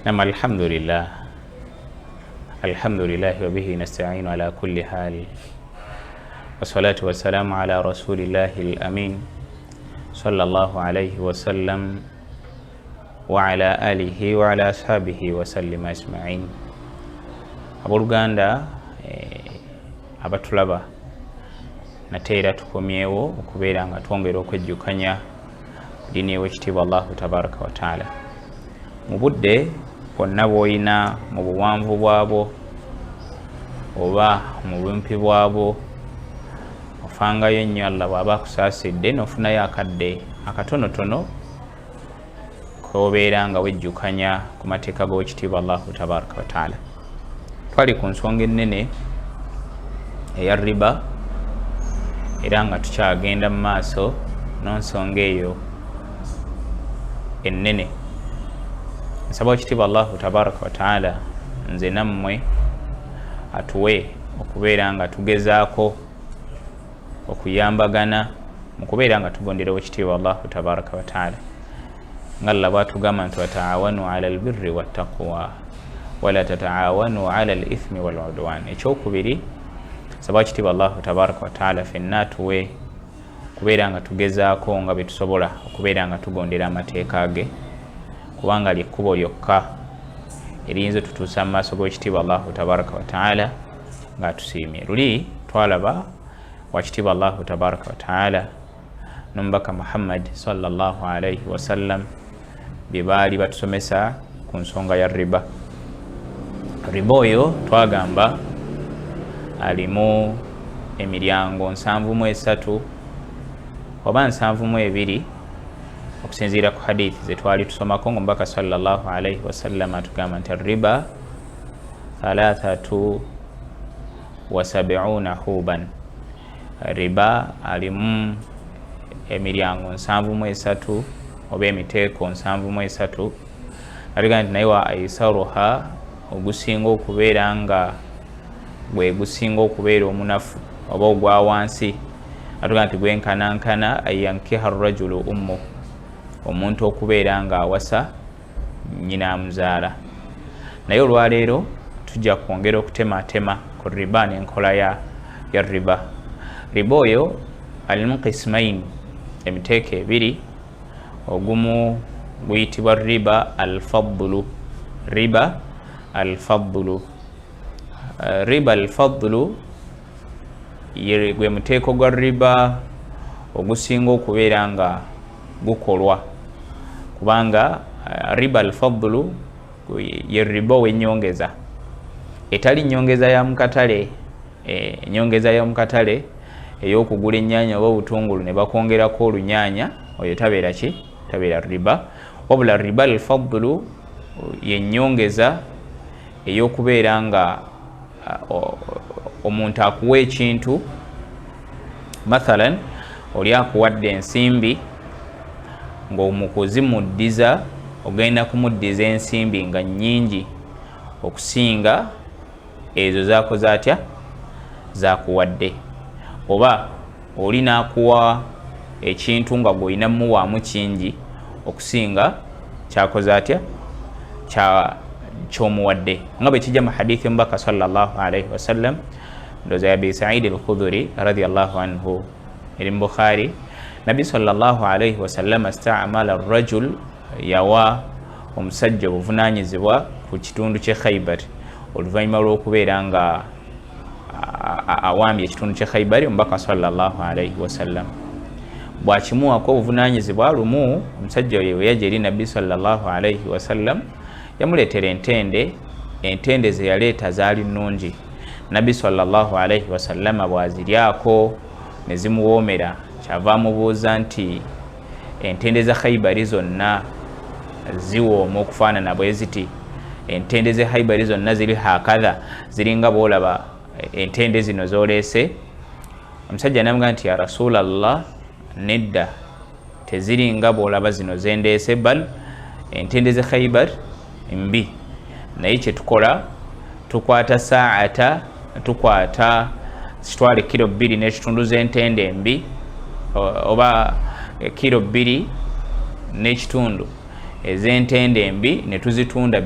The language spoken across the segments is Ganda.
نعم الحمد لله وبه نستعين على كل حال والصلاة والسلام على رسول الله الأمين صلى الله عليه وسلم وعلى آله وعلى أصحابه وسلم أجمعين. Abooluganda abatulaba nate era tukomyewo okubeera nga twongera okwejjukanya ddiini y'Oweekitiibwa Allahu tabaraka wa taala mu budde bwonna bw'olina mu buwanvu bwabwo oba mu bumpi bwabwo. Ofangayo ennyo Allah bw'aba akusaasidde n'ofunayo akadde akatonotono k'obeera nga wejjukanya ku mateeka g'Oweekitiibwa Allahu tabaraka wa taala. Twali ku nsonga ennene eya riba era nga tukyagenda mu maaso n'ensonga eyo ennene. Nsaba Oweekitiibwa Allahu tabaraka wa taala nze nammwe atuwe okubeera nga tugezaako okuyambagana mu kubeera nga tugondera Oweekitiibwa Allahu tabaraka wa taala nga Allah bw'atugamba nti wataawanu ala albirri wattaqwa wala tataawanu ala alithmi waludwan. Ekyokubiri, nsaba Oweekitiibwa Allahu tabaraka wa taala ffenna atuwe okubeera nga tugezaako nga bwe tusobola okubeera nga tugondera amateeka ge, kubanga lyekkubo lyokka eriyinza tutuusa mu maaso g'Oweekitiibwa Allahu tabaraka wa taala nga tusiimye. Luli twalaba Oweekitiibwa Allahu tabaraka wa taala n'omubaka Muhammad sallallahu alaihi wasallam bye baali batusomesa ku nsonga ya riba. Riba oyo twagamba alimu emiryango 73 oba 72 okusinziira ku hadithi ze twali tusomako ng'omubaka sallallahu alaihi wasallam atugamba nti riba 73 huban. Riba alimu emiryango 73 oba emiteeko 73. Atugamba nti naye wa aisaruha ogusinga okubeera nga gwe gusinga okubeera omunafu oba ogwa wansi, atugamba nti gwenkanankana ayankiha rajulu ummu, omuntu okubeera nga awasa nnyina amuzaala. Naye olwaleero tujja kwongera okutematema ku riba n'enkola ya riba. Riba oyo alimu qismain, emiteeko ebiri. Ogumu guyitibwa riba alfadlu. Riba alfadlu. Riba alfadlu gwe muteeko gwa riba ogusinga okubeera nga gukolwa, kubanga riba alfadlu ye riba ow'ennyongeza, etali nnyongeza ya mukatale. Ennyongeza ya mukatale ey'okugula ennyaanya oba obutungulu ne bakwongerako olunyaanya, oyo tabeera ki? Tabeera riba. Wabula riba alfadlu ye nnyongeza ey'okubeera nga omuntu akuwa ekintu, mathalan oli akuwadde ensimbi ng'omukuzimuddiza ogenda kumuddiza ensimbi nga nnyingi okusinga ezo zakoze atya? Zakuwadde. Oba oli n'akuwa ekintu nga gw'olina muwaamu kingi okusinga kyakoze atya? Ky'omuwadde. Nga bwe kijja mu hadithi omubaka sallallahu alaihi wasallam, ndowooza ya Abi Said al-Khudri radiyallahu anhu eri mu Bukhari, Nabbi sallallahu alaihi wasallam asta'mala rajul, yawa omusajja obuvunaanyizibwa ku kitundu ky'e Khaybar oluvannyuma lw'okubeera nga awambye ekitundu ky'e Khaybar. Omubaka sallallahu alaihi wasallam bw'akimuwako obuvunaanyizibwa, lumu omusajja oyo we yajja eri Nabbi sallallahu alaihi wasallam yamuleetera entende ze yaleeta zaali nnungi. Nabbi sallallahu alaihi wasallam bwaziryako ne zimuwoomera, kyava amubuuza nti entende za Khaybar zonna ziwooma okufaanana bwe ziti? Entende ze Khaybar zonna ziri hakadha, ziringa bw'olaba entende zino z'oleese? Omusajja n'amugamba nti ya Rasulallah, nedda, teziringa bw'olaba zino zendeese, bal entende ze Khaybar mbi. Naye kye tukola, tukwata saata, tukwata kitwale kilo 2 n'ekitundu z'entende embi oba kilo 2 n'ekitundu ez'entende embi ne tuzitunda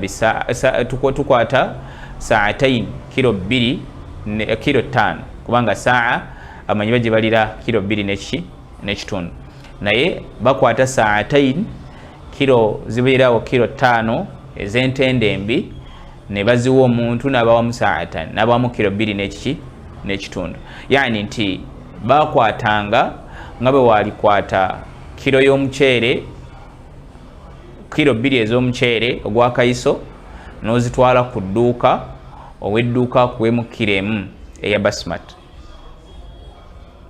tukwata saatain kilo 2 kilo 5 kubanga saa amanyi baje balira kilo 2 n'ekitundu naye bakwata saatain kilo zibeerawo kilo 5 ez'entende embi ne baziwa omuntu n'abawamu saatan n'abawamu kilo 2 n'ekitundu yani nti bakwatanga nga bwe walikwata kilo y'omuceere kilo 2 ez'omuceere ogwa kaiso n'ozitwala ku dduuka ow'edduuka akuwemu kilo 1 eya basmat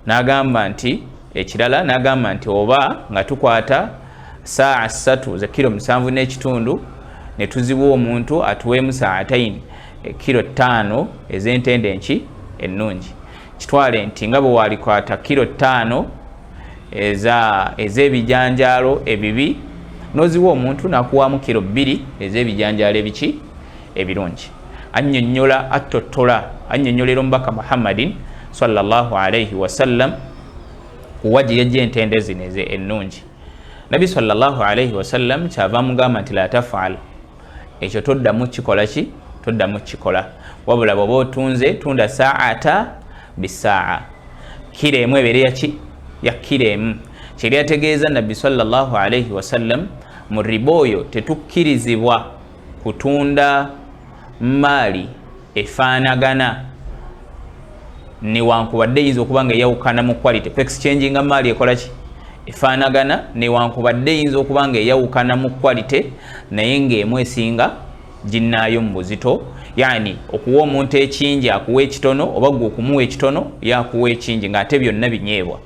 n'agamba nti ekirala n'agamba nti oba nga tukwata saa 3 za kilo 7 n'ekitundu ne tuziwa omuntu atuweemu saatain kilo 5 ez'entende enki ennungi kitwale nti nga bwe walikwata kilo 5 ez'ebijanjaalo ebibi noziwa omuntu nakuwaamu kilo 2 ez'ebijanjaalo ebiki ebirungi annyonnyola attotola annyonnyolera omubaka Muhammadin sallallahu alayhi wasallam kuwaji yajja entende zino ennungi nabi sallallahu alayhi wasallam kyava mugamba nti la tafal ekyo toddamu kikola ki toddamu kikola wabula bw'oba otunze tunda saata bisaa kilo emu ebeere yaki ya kilo emu kyeri yategeeza nabbi sallallahu alayhi wasallam mu riba oyo tetukkirizibwa kutunda maali efaanagana newankubadde eyinza okuba nga eyawukana mu quality ku exchange nga maali ekola ki efaanagana newankubadde eyinza okuba nga eyawukana mu quality naye ng'emu esinga ginnaayo mu buzito yani okuwa omuntu ekingi akuwa ekitono oba gwe okumuwa ekitono yakuwa ekingi ng'ate byonna binyeebwa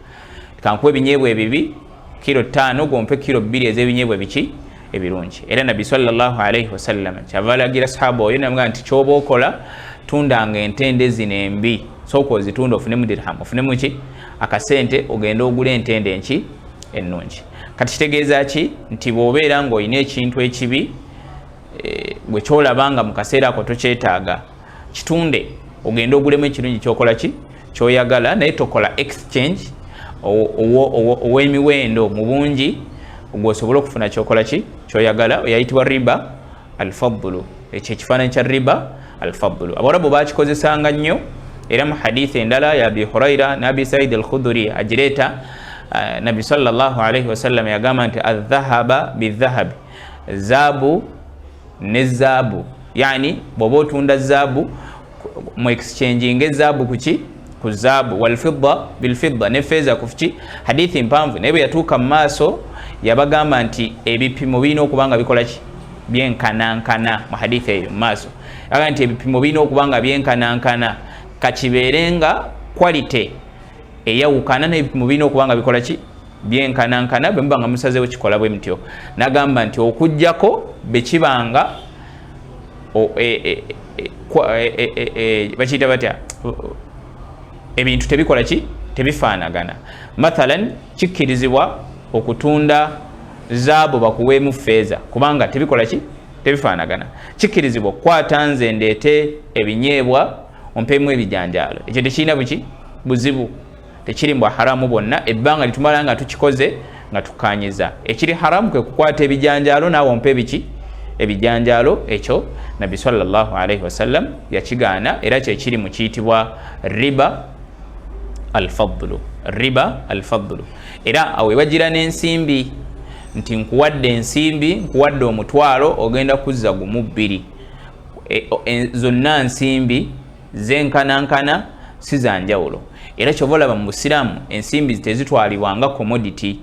kankuwa ebinyeebwa ebibi kilo 5 gompe kilo 2 ez'ebinyeebwa biki ebirungi era nabbi sallallahu alayhi wasallam kyava alagira sahaba oyo namugamba nti kyoba okola tundanga entende zino embi sooka ozitunda ofunemu dirham ofunemu ki akasente ogenda ogula entende enki ennungi kati kitegeeza ki nti bw'obeera ng'olina ekintu ekibi bwe kyolabanga mu kaseera ako tokyetaaga kitunde ogenda ogulemu ekirungi kyokola ki kyoyagala naye tokola exchange ow'emiwendo mu bungi gwosobola okufuna kyokola ki kyoyagala yayitibwa riba alfadulu ekyo ekifaananyi kya riba alfadulu abawarabu bakikozesanga nnyo era mu hadithi endala ya abi huraira ne abi saidi alkhuduri agireeta nabi sallallahu alayhi wasallam yagamba nti aldhahaba bidhahabi zaabu ne zaabu yani bw'oba otunda zaabu mu exchange ezaabu kuki ku zaabu walfidda bilfidda ne feeza kuki hadithi mpanvu naye bwe yatuuka mu maaso yabagamba nti ebipimo birina okuba nga bikola ki byenkanankana mu hadithi eyo mu maaso yaga nti ebipimo birina okuba nga byenkanankana kakibeerenga quality eyawukana n'ebipimo birina okuba nga bikola ki byenkanankana bwe muba nga musazeewo kikola bwe mutyo nagamba nti okujjako bekibanga bakiyita batya ebintu tebikola ki tebifaanagana mathalan kikkirizibwa okutunda zaabu bakuweemu feeza kubanga tebikola ki tebifaanagana kikkirizibwa okukwata nze ndeete ebinyeebwa ompeemu ebijanjaalo ekyo tekirina buki buzibu tekiri mbwa haramu bwonna ebbanga litumala nga tukikoze nga tukanyiza ekiri haramu kwe kukwata ebijanjaalo naawe ompe biki ebijanjaalo ekyo nabbi sallallahu alayhi wasallam yakigaana era kyekiri mu kiyitibwa riba alfadulu riba alfadulu era awe bagira n'ensimbi nti nkuwadde ensimbi nkuwadde omutwalo ogenda kuzza gumu 2 zonna nsimbi zenkanankana si za njawulo era kyova olaba mu busiraamu ensimbi tezitwalibwanga commodity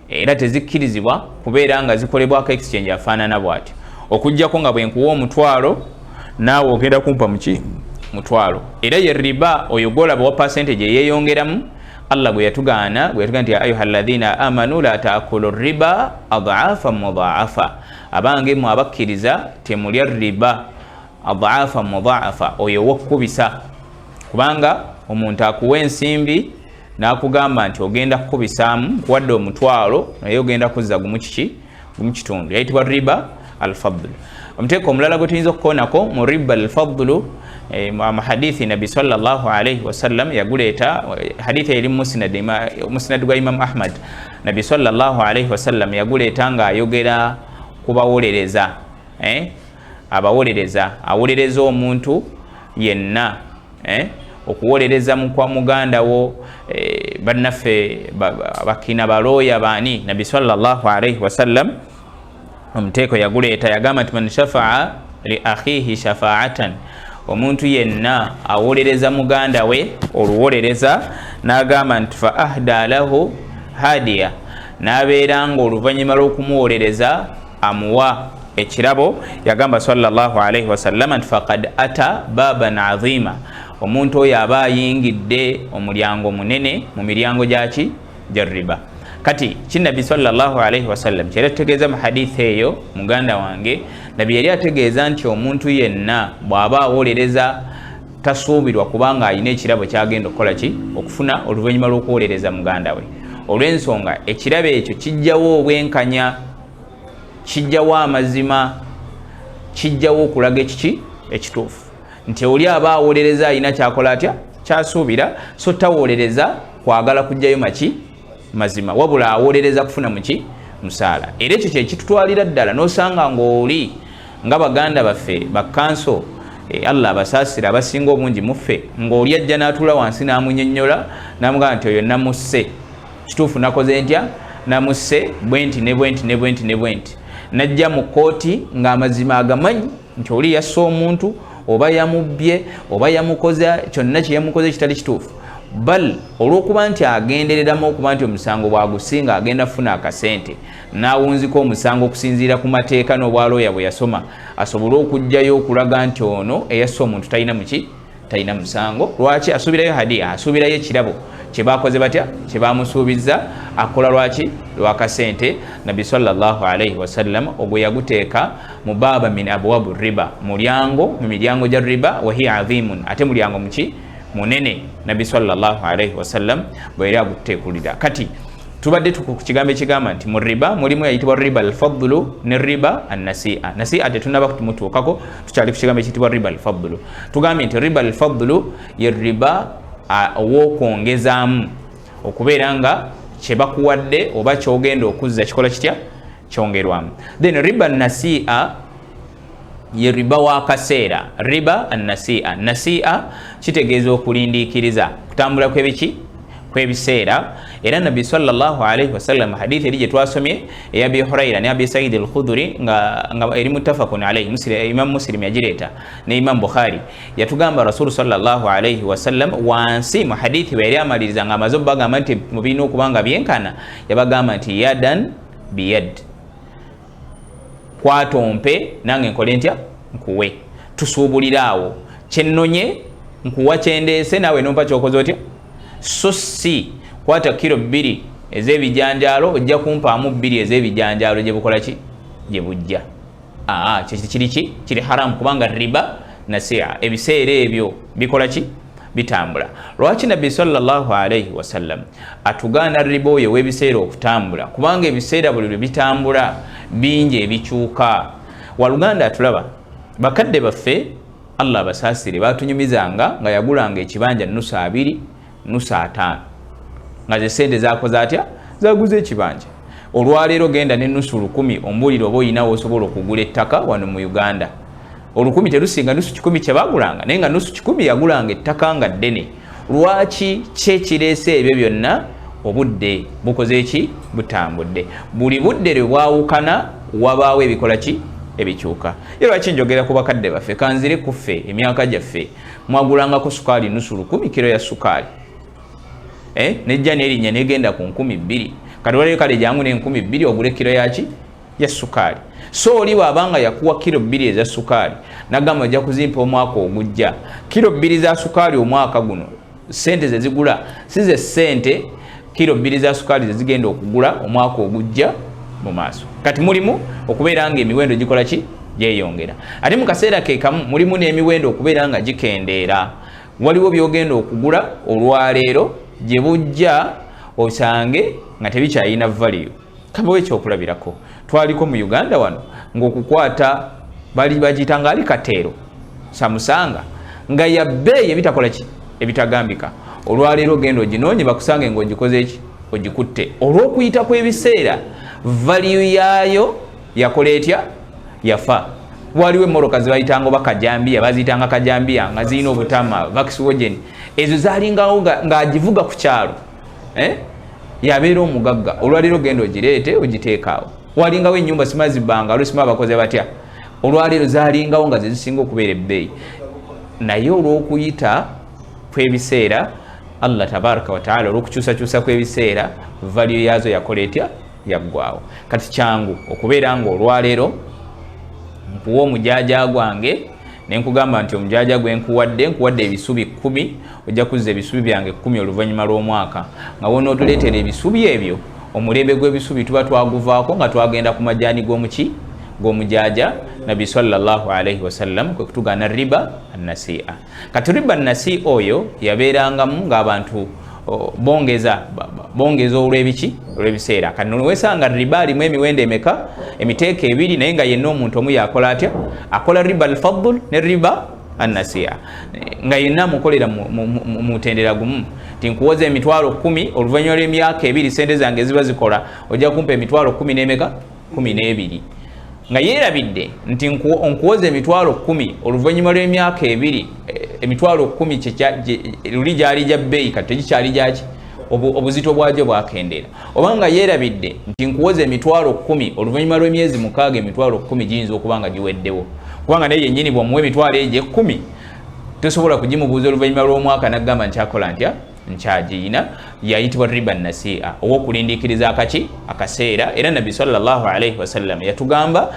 era tezikkirizibwa kubeera nga zikolebwako exchange afaanana bw'atyo okuggyako nga bwe nkuwa omutwalo naawe ogenda kumpa muki mutwalo era ye riba oyo golaba wa percentage eyeeyongeramu Allah bwe yatugaana nti ya ayuha alladhina amanu la taakulu riba adhaafa mudhaafa abange mu abakkiriza temulya riba adhaafa mudhaafa oyo wokubisa kubanga omuntu akuwa ensimbi n'akugamba nti ogenda kukubisaamu kuwadde omutwalo naye ogenda kuzza gumu kitundu yayitibwa riba alfadlu omuteeko omulala gwe tuyinza okukoonako mu riba alfadlu mu hadithi nabi sallallahu alayhi wasallam yaguleeta hadithi eri musnad gwa imam ahmad nabi sallallahu alayhi wasallam yaguleeta ng'ayogera kubawolereza abawolereza awolereza omuntu yenna okuwolereza kwa muganda wo bannaffe bakina balooya baani Nabi sallallahu alayhi wasallam omuteeko yaguleeta yagamba nti man shafaa li akhihi shafaatan omuntu yenna awolereza muganda we oluwolereza n'agamba nti fa ahda lahu hadiya n'abeera nga oluvannyuma lw'okumuwolereza amuwa ekirabo yagamba sallallahu alayhi wasallam nti faqad ata baban azima omuntu oyo aba ayingidde omulyango munene mu miryango gyaki jarriba kati kinnabi sallallahu alayhi wasallam kyera tutegeeza mu hadithi eyo muganda wange nabi yali ategeeza nti omuntu yenna bw'aba awolereza tasuubirwa kubanga alina ekirabo kyagenda okukola ki okufuna oluvannyuma lw'okuwolereza muganda we olw'ensonga ekirabo ekyo kijjawo obwenkanya kijjawo amazima kijjawo okulaga ekiki ekituufu nti oli aba awolereza alina kyakola atya kyasuubira so tawolereza kwagala kujjayo maki mazima wabula awolereza kufuna muki musaala era ekyo kyekitutwalira ddala n'osanga ng'oli nga baganda baffe bakanso Allah abasaasira abasinga obungi muffe ng'oli ajja n'atuula wansi n'amunyonnyola n'amugamba nti oyo namusse kituufu nakoze ntya namusse bwenti ne bwenti ne bwenti ne bwenti najja mu kooti ng'amazima agamanyi nti oli yasse omuntu oba yamubbye oba yamukoza kyonna kye yamukoze kitali kituufu bal olw'okuba nti agendereramu okuba nti omusango bwagusinga agenda kufuna akasente n'awunziko omusango okusinziira ku mateeka n'obwalooya bwe yasoma asobole okujjayo okulaga nti ono eyasse omuntu talina muki talina musango lwaki asuubirayo hadiya asuubirayo ekirabo kyebakoze batya kyebamusuubiza akola lwaki lwakasente Nabi sallallahu alayhi wasallam ogwe yaguteeka mu baaba min abwabu riba mulyango mu miryango gya riba wahiya adhimun ate mulyango muki munene Nabi sallallahu alayhi wasallam bwe era aguteekulira kati tubadde ku kigambo ekigamba nti mu riba mulimu yayitibwa riba al-fadlu ne riba an-nasi'a nasi'a tetunaba kutumutuukako tukyali ku kigambo ekiyitibwa riba al-fadlu tugambye nti riba al-fadlu ye riba owokwongezaamu okubeera nga kyebakuwadde oba kyogenda okuzza kikola kitya kyongerwamu then riba an-nasi'a ye riba wa kaseera riba an-nasi'a nasi'a kitegeeza okulindiikiriza kutambula kw'ebiki kw'ebiseera era Nabi sallallahu alayhi wasallam hadithi eri gye twasomye eya Abi Hurayra ne Abi Sa'id al-Khudri nga eri muttafaqun alayhi Imam Muslim yagireeta ne Imam Bukhari yatugamba Rasul sallallahu alayhi wasallam wansi mu hadithi we yari amaliriza nga amaze bagamba nti mu birina okuba nga byenkana yabagamba nti yadan biyad kwatompe nange nkole ntya nkuwe tusuubuliraawo kyennonye nkuwa kyendeese naawe nompa kyokoze otya so si kwata kilo 2 ez'ebijanjaalo ojja kumpaamu 2 ez'ebijanjaalo gye bukola ki gye bujja kiriki kiri haramu kubanga riba nasi'a ebiseera ebyo bikola ki bitambula lwaki Nabbi sallallahu alayhi wasallam atugaana riba oyo w'ebiseera okutambula kubanga ebiseera buli lwe bitambula bingi ebikyuka waluganda atulaba bakadde baffe Allah basaasire batunyumizanga nga yagulanga ekibanja nusu 2 nusu 5 nga ze sente zakoze atya zaguze ekibanja olwaleero genda ne nusu 10 ombuliro oba oyinawo osobola okugula ettaka wano mu Uganda 10 terusinga nusu 10 kyebagulanga naye nga nusu 10 yagulanga ettaka nga ddene lwaki kyekireese ebyo byonna obudde bukoze eki butambudde buli budde lwe bwawukana wabaawo ebikola ki ebikyuka era lwaki njogera ku bakadde baffe kanzire kuffe emyaka gyaffe mwagulangako sukaali nusu 10 kilo ya sukaali nejja n'erinnya negenda ku 2,000 kati waliyo kale jangu ne 2,000 ogule kilo yaki ya sukaali so oli bw'abanga yakuwa kilo 2 eza sukaali nagamba ojja kuzimpa omwaka ogujja kilo 2 za sukaali omwaka guno sente ze zigula si ze sente kilo 2 za sukaali ze zigenda okugula omwaka ogujja mu maaso kati mulimu okubeera nga emiwendo gikola ki gyeyongera ate mu kaseera ke kamu mulimu n'emiwendo okubeera nga gikendeera waliwo byogenda okugula olwaleero gye bujja osange nga tebikyayina value kabawo ekyokulabirako twaliko mu Uganda wano ng'okukwata bali bagiyita ali kateero samusanga nga yabbeeyi ebitakola ki ebitagambika olwaleero genda oginoonye bakusange ng'ogikoze eki ogikutte olw'okuyita kw'ebiseera value yaayo yakola etya yafa. Waliwo emmoroka ze bayitanga bakajambiya baziyitanga kajambiya nga zirina obutama Volkswagen ezo zalingawo ng'agivuga ku kyalo yabeera omugagga olwaleero genda ogireete ogiteekaawo. Walingawo ennyumba simazibbanga olusimu abakoze batya olwaleero zalingawo nga ze zisinga okubeera ebbeeyi naye olw'okuyita kw'ebiseera Allah tabaraka wa taala olw'okukyusakyusa kw'ebiseera value yaazo yakola etya yaggwaawo. Kati kyangu okubeera nga olwaleero nkuwa omujaja gwange nenkugamba nti omujaja gwe nkuwadde ebisubi 10 ojja kuzza ebisubi byange 10 oluvannyuma lw'omwaka nga wona otuleetera ebisubi ebyo omulembe gw'ebisubi tuba twaguvaako nga twagenda ku majaani g'omujaja Nabi sallallahu alaihi wasallam kwe kutugana riba annasi'a. Kati riba annasi oyo yabeerangamu ng'abantu bongeza olw'ebiseera. Kati nowesanga riba alimu emiwendo emeka emiteeka 2 naye nga yenna omuntu omu yakola atya akola riba al-fadl ne riba annasi'a nga yenna amukolera mu mutendera gumu nti nkuwoza emitwalo 10 oluvannyuma lw'emyaka 2 sente zange ziba zikola ojja kumpa emitwalo 10 n'emeka 12 nga yeerabidde nti onkuwoza emitwalo 10 oluvannyuma lw'emyaka 2 emitwalo 10 luli gyali gya bbeeyi kati tegikyali gyaki obuzito bwagyo bwakendera obanga yeerabidde nti nkuwoza emitwalo 10 oluvannyuma lw'emyezi 6 emitwalo 10 giyinza okuba nga giweddewo kubanga naye yennyini bw'omuwa emitwalo egyo 10 tosobola kugimubuuza oluvannyuma lw'omwaka n'agamba nkyakola ntya nkyagiyina. Yayitibwa riba nasi'a ow'okulindiikiriza akaseera era Nabbi sallallahu alaihi wasallam yatugamba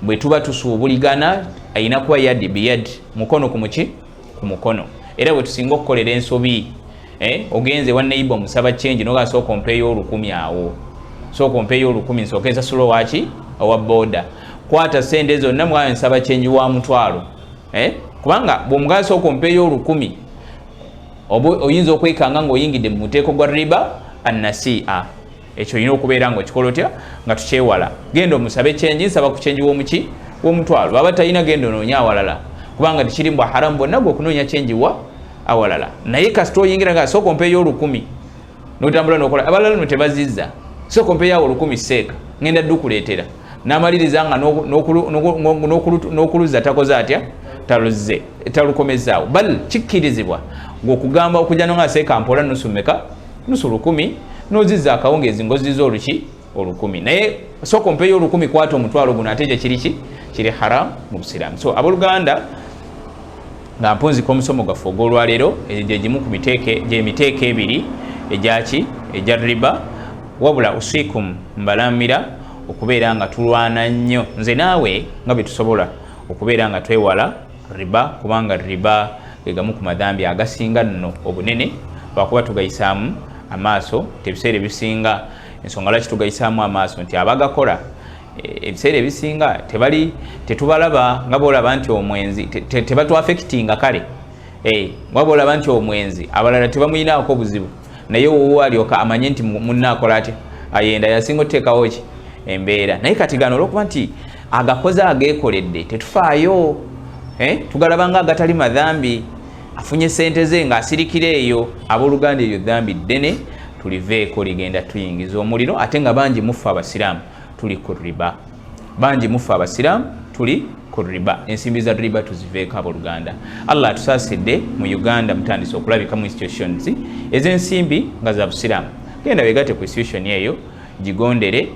bwe tuba tusuubuligana ayina kuba yadi biyadi mukono ku mukono era bwe tusinga okukolera ensobi ogenze wa neighbor musaba change noga sooka ompeeyo 10 awo sooka ompeeyo 10 nsooka ensasulo waki owa boda kwata sente zonna mwayo nsaba change wa mutwalo kubanga bw'omugaso sooka ompeeyo 10 oyinza okwekanga ng'oyingidde mu muteeko gwa riba annasi'a. Ekyo olina okubeera ng'okikola otya nga tukyewala. Genda omusabe kyenji nsaba ku kyenji w'omutwalo baba talina genda onoonya awalala kubanga tekiri mbwa haramu bonna gwe okunoonya kyenji wa awalala naye kasita oyingira nga sooka ompeeyo 10 n'otambula n'okola abalala no tebazizza sooka ompeeyo awo 10 seeka ngenda ddu kuleetera n'amaliriza nga n'okuluza takoze atya talukomezaawo bal kikkirizibwa ng'okugamba okujja nga seeka mpola nusu 10 n'ozizza akawungeezi ng'ozizza oluki 10 naye sooka ompeeyo 10 kwata omutwalo guno ate kiri haram mu busiraamu. So abooluganda nga mpunzika omusomo gwaffe ogw'olwaleero egyo gimu ku miteeka ebiri egya riba wabula usikum mbalamira okubeera nga tulwana nnyo nze naawe nga bwe tusobola okubeera nga twewala riba kubanga riba ge gamu ku madhambi agasinga nno obunene lwakuba tugayisaamu amaaso tebiseera ebisinga ensonga lwaki tugayisaamu amaaso nti abagakola ebiseera ebisinga tetubalaba nga boolaba nti omwenzi tebatwafekitinga kale nga boolaba nti omwenzi abalala tebamuyinaako buzibu naye wowe alyoka amanye nti munnaakola ati ayenda yasinga oteekawo ki embeera naye kati gano olwokuba nti agakoze ageekoledde tetufaayo tugalaba nga agatali madhambi afunye sente ze ng'asirikira eyo. Abooluganda eryo dhambi ddene tuliveeko ligenda tuyingiza omuliro ate nga bangi mufe abasiraamu tuli ku riba tuli ku riba ensimbi za riba tuziveeko abooluganda. Allah atusaasidde mu Uganda mutandise okulabika mu institutions ez'ensimbi nga za busiraamu genda weegate ku institution eyo gigondere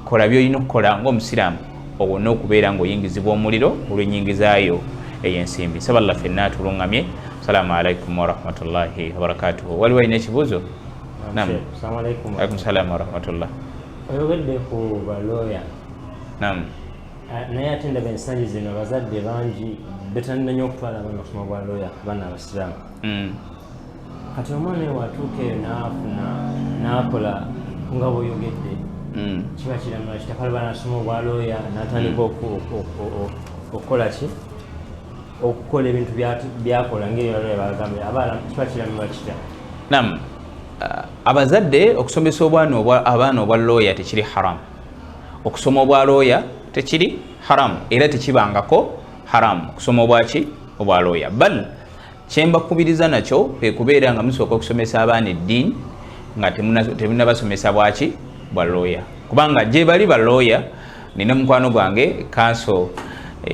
kola by'olina okukola ng'omusiraamu obwonna okubeera ng'oyingizibwa omuliro olw'ennyingizaayo ey'ensimbi. Saba Allah ffenna tulungamye. Assalamu alaikum warahmatullahi wabarakatuhu. Waliwo alina ekibuuzo? Naam. Assalamu alaikum. Alaikum salaam warahmatullah. Oyogedde ku balooya. Naam. Naye ate ndaba ensangi zino abazadde bangi betanda nnyo okutwala abaana okusoma bwa looya abaana abasiraamu. Kati omwana eyo atuuka eyo n'akola nga bw'oyogedde kiba kiramula kitakalaba n'asoma obwa looya n'atandika okukola ki okukola ebintu byakola ngeri balooya bagambye abaana kiba kiramula kitya. Naam. Abazadde okusomesa abaana obwa looya tekiri haramu. Okusoma obwa looya tekiri haramu era tekibangako haramu kusoma obwa looya. Bal kyembakubiriza nakyo kwe kubeera nga musooka okusomesa abaana eddiini nga temunnabasomesa bwa looya kubanga gye bali ba looya nina mukwano gwange kanso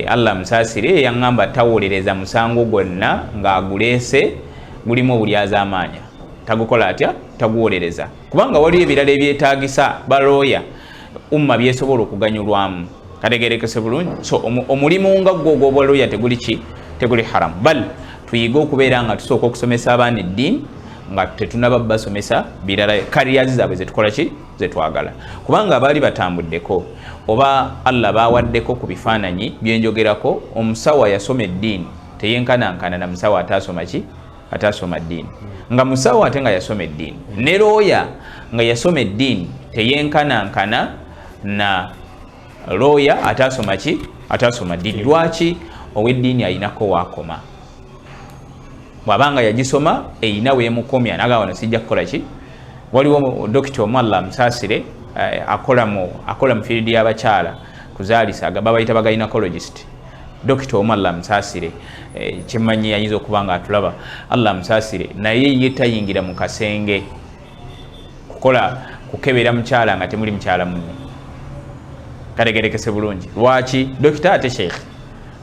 Allah musasire yangamba tawolereza musango gwonna ng'aguleese gulimu obulyaza amaanya tagukola atya taguwolereza kubanga waliyo ebirala ebyetaagisa balooya umma byesobola okuganyulwamu kategerekese bulungi so omulimu nga gwo ogw'obwalooya teguli haram bal tuyiga okubeera nga tusooka okusomesa abaana eddiini nga tetunaba basomesa birala kariyazi zaabwe zetukola ki zetwagala kubanga baali batambuddeko oba Allah bawaddeko ku bifaananyi byenjogerako omusawo yasoma eddiini teyenkanankana na musawo ataasoma ddiini nga musawo ate nga yasoma eddiini ne looya nga yasoma eddiini teyenkanankana na looya ataasoma ddiini lwaki ow'eddiini ayinako waakoma bwabanga yagisoma eyina weemukomya naga wano sijja kukola ki waliwo dokita omu Allah musaasire akola mu field y'abakyala kuzaalisa babayita ba gynecologist dokita omu Allah musaasire kyemmanyi yayinza okuba nga atulaba Allah musaasire naye ye tayingira mu kasenge kukebera mukyala nga temuli mukyala munne kategerekese bulungi lwaki dokita ate sheikh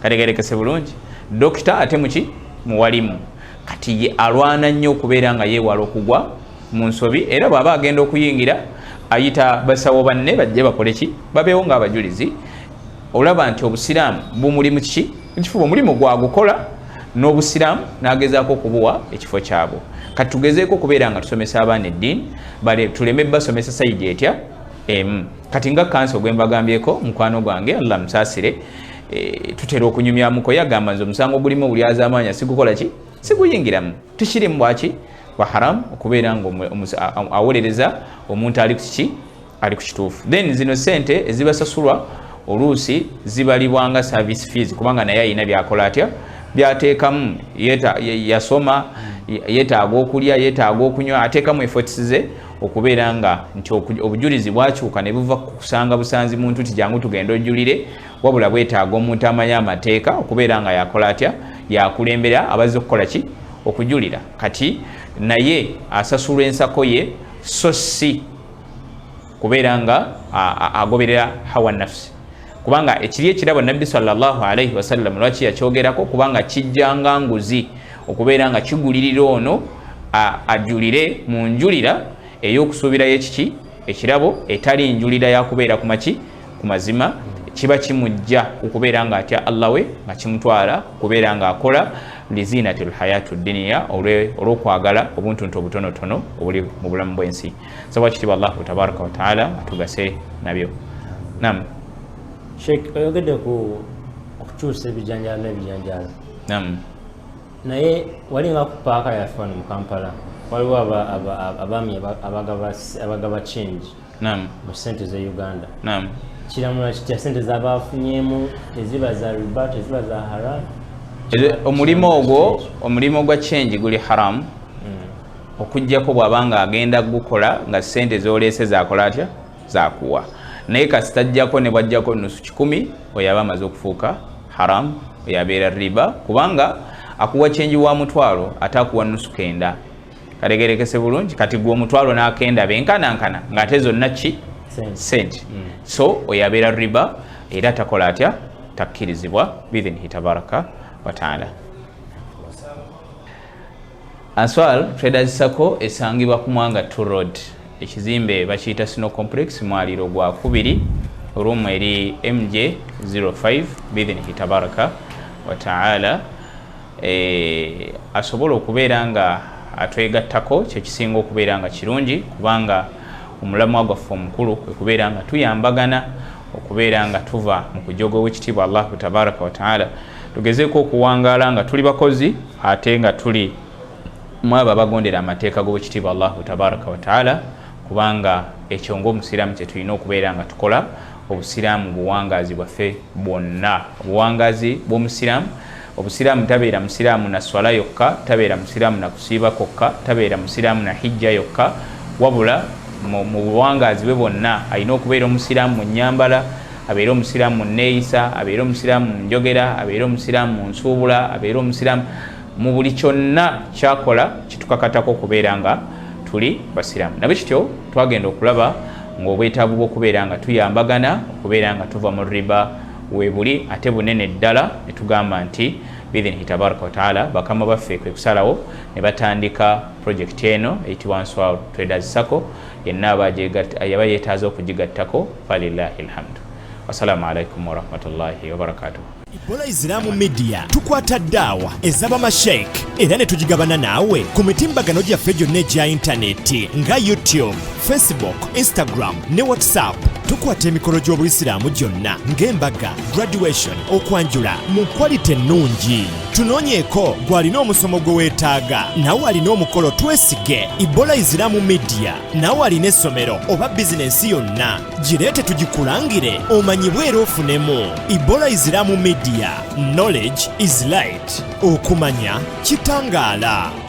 kategerekese bulungi dokita ate muwalimu kati ye alwana nnyo okubeera nga yeewala okugwa mu nsobi era bw'aba agenda okuyingira ayita basawo banne bajje bakole ki babeewo ng'abajulizi olaba nti obusiraamu bumulimu kifuba omulimu gwagukola n'obusiraamu n'agezaako okubuwa ekifo kyabwo kati tugezeeko okubeera nga tusomesa abaana eddiini tuleme basomesa sayidi etya emu kati nga kansi ogwembagambyeko mukwano gwange Allah musaasire tutera okunyumyamuko yagamba nze omusango gulimu obulyaza amaanya sigukola ki siguyingiramu tukirimu bwaki bwa haramu okubeera nga awolereza omuntu ali ku kituufu then zino sente ezibasasulwa oluusi zibalibwanga service fees kubanga naye ayina byakola atya byateekamu yasoma yeetaaga okulya yeetaaga okunywa ateekamu efforts ze okubeera nga nti obujulizi bwakyuka ne buva kusanga busanzi muntu ti jangu tugenda ojulire wabula bwetaaga omuntu amanyi amateeka okubeera nga yakola atya yakulembera abazze okukola ki okujulira kati naye asasulwa ensako ye so si kubeera nga agoberera hawa nafsi kubanga ekiri ekirabo nabbi sallallahu alaihi wasallam lwaki yakyogerako kubanga kijjanga nguzi okubeera nga kigulirira ono ajulire mu njulira ey'okusuubirayo ekiki ekirabo etali njulira yakubeera ku mazima kiba kimujja okubeera nga atya Allah we nga kimutwala kubeera nga akola lizinatil hayatu dunya olw'okwagala obuntuntu obutonotono obuli mu bulamu bw'ensi sawa kitibwa Allah tabaraka wa taala atugase nabyo nam Sheikh oyogedde ku okukyusa ebijanjalo n'ebijanjalo nam naye walinga ku paaka yaffe wano mu Kampala waliwo abaami abagaba change nam mu sente ze Uganda nam kiramula kitya sente z'abafunyeemu teziba za riba teziba za haram omulimu gwa change guli haramu okujjako bw'abanga agenda gukola nga sente z'oleese zakola atya zakuwa naye kasitajjako ne bwajjako nusu 10 oyo aba amaze okufuuka haramu oyo abeera riba kubanga akuwa change wa mutwalo ate akuwa nusu 9 kategerekese bulungi kati gwe omutwalo n'akenda benkanankana ng'ate zonna ki sente so oyo abeera riba era takola atya takkirizibwa bidhinihi tabaraka wa taala Answal Traders Sacco esangibwa ku Mwanga 2 Road ekizimbe bakiyita Sino Complex mwaliro gwa 2 room eri MJ05 bidhinihi tabaraka wa taala asobola okubeera nga atwegattako kyekisinga okubeera nga kirungi kubanga omulamu gwaffe omukulu okubeera nga tuyambagana okubeera nga tuva mu kujoga w'ekitiibwa Allah tabaraka wa taala tugezeeko okuwangaala nga tuli bakozi ate nga tuli mwabo abagondera amateeka g'obwekitiibwa Allah tabaraka wa taala kubanga ekyo ng'omusiraamu kye tulina okubeera nga tukola obusiraamu buwangazi bwaffe bwonna obuwangazi bw'omusiraamu obusiraamu tabeera musiraamu na swala yokka tabeera musiraamu na kusiiba kokka tabeera musiraamu na hijja yokka wabula mu buwangazi bwe bwonna alina okubeera omusiraamu mu nnyambala abeera omusiraamu mu nneeyisa abeera omusiraamu mu njogera abeera omusiraamu mu nsuubula abeera omusiraamu mu buli kyonna kyakola kitukakatako okubeera nga tuli basiraamu nabwe kityo twagenda okulaba ng'obwetaavu bw'okubeera nga tuyambagana okubeera nga tuva mu riba weebuli ate bunene ddala ne tugamba nti biidhinihi tabaraka wataala bakama baffe kwe kusalawo ne batandika projekiti eno eyitibwa Answar Traders Sacco yenna yaba yeetaaza okugigattako falillahi alhamdu. Wassalamu alaikum warahmatullahi wabarakatuh. Ebola Islamu Media tukwata ddaawa ez'abamasheik era ne tugigabana naawe ku mitimbagano gyaffe gyonna egya intaneti nga YouTube, Facebook, Instagram ne WhatsApp. Tukwata emikolo gy'Obuyisiraamu gyonna ng'embaga, graduation, okwanjula mu kwalite ennungi. Tunoonyeeko gw'alina omusomo gwe weetaaga nawe alina omukolo twesige. Ebola Islamu Media nawe alina essomero oba bizinensi yonna gireete tugikulangire omanyibwe era ofunemu. Ebola Islamu Media, knowledge is light. Okumanya kitangaala.